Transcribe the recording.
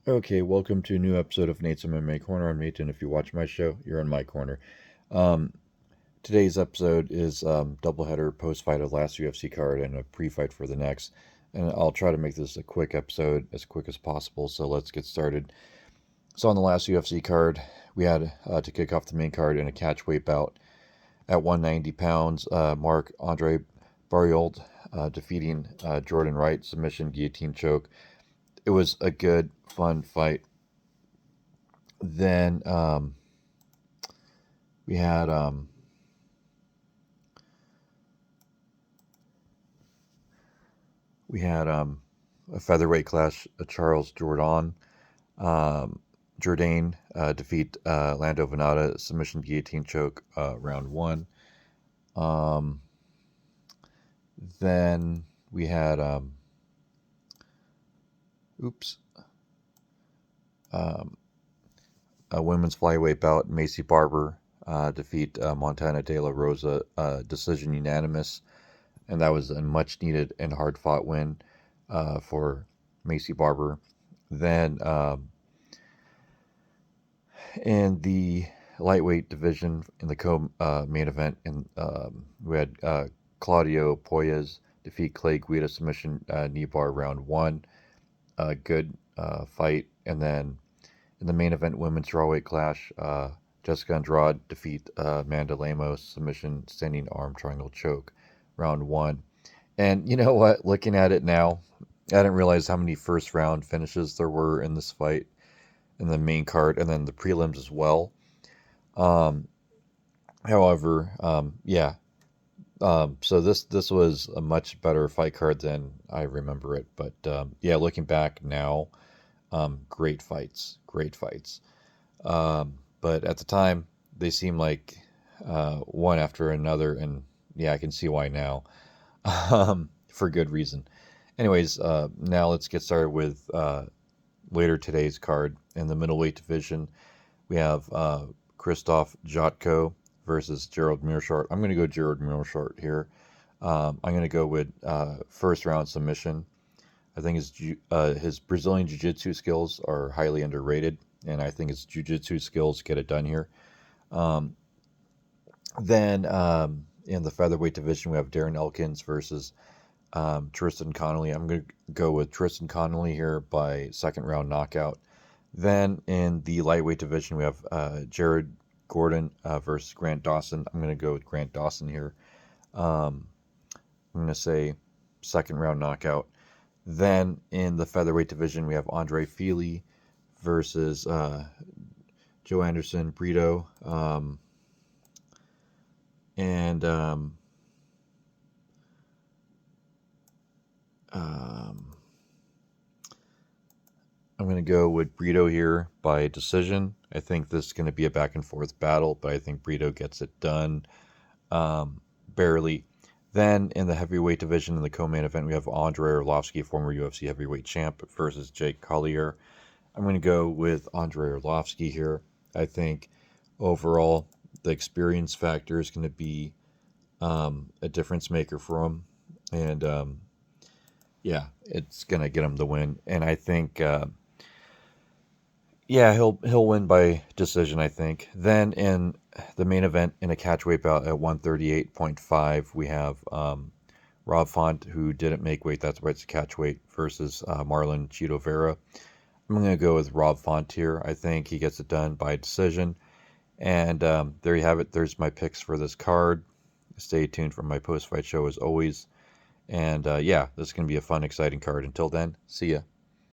Okay, welcome to a new episode of Nate's MMA Corner. I'm Nate, and if you watch my show, you're in my corner. Um, Today's episode is doubleheader post-fight of last UFC card and a pre-fight for the next. And I'll try to make this a quick episode, as quick as possible. So let's get started. So on the last UFC card, we had to kick off the main card in a catchweight bout at 190 pounds. Mark Andre Barriold defeating Jordan Wright, submission guillotine choke. It was a good, fun fight. Then we had a featherweight clash. Charles um, Jourdain defeat Lando Venata, submission guillotine choke, round one. Um, then we had oops um, a women's flyweight bout. Macy Barber defeat Montana De La Rosa, decision unanimous, and that was a much needed and hard fought win for Macy Barber. Then in the lightweight division in the main event, we had Claudio Poyes defeat Clay Guida, submission knee bar, round one. A good fight. And then in the main event women's strawweight clash, Jessica Andrade defeat Amanda Lemos, submission standing arm triangle choke, round one. And you know what? Looking at it now, I didn't realize how many first round finishes there were in this fight, in the main card, and then the prelims as well. Um, However, yeah. So this was a much better fight card than I remember it. But yeah, looking back now, great fights, great fights. But at the time, they seemed like one after another, and yeah, I can see why now, for good reason. Anyways, now let's get started with later today's card. In the middleweight division, we have Christoph Jotco versus Gerald Muirshort. I'm going to go Gerald Muirshort here. I'm going to go with first round submission. I think his Brazilian Jiu-Jitsu skills are highly underrated, and I think his Jiu-Jitsu skills get it done here. Um, then in the featherweight division, we have Darren Elkins versus Tristan Connolly. I'm going to go with Tristan Connolly here by second round knockout. Then in the lightweight division, we have Jared Gordon versus Grant Dawson. I'm going to go with Grant Dawson here. Um, I'm going to say second round knockout. Then in the featherweight division, we have Andre Feely versus Joe Anderson Brito. And I'm going to go with Brito here by decision. I think this is going to be a back and forth battle, but I think Brito gets it done barely. Then in the heavyweight division in the co-main event, we have Andre Arlovsky, former UFC heavyweight champ, versus Jake Collier. I'm going to go with Andre Arlovsky here. I think overall the experience factor is going to be a difference maker for him, and yeah, it's going to get him the win. And I think yeah, he'll win by decision, I think. Then in the main event in a catchweight bout at 138.5, we have Rob Font, who didn't make weight. That's why it's a catchweight, versus Marlon Chito Vera. I'm going to go with Rob Font here. I think he gets it done by decision. And there you have it. There's my picks for this card. Stay tuned for my post-fight show as always. And yeah, this is going to be a fun, exciting card. Until then, see ya.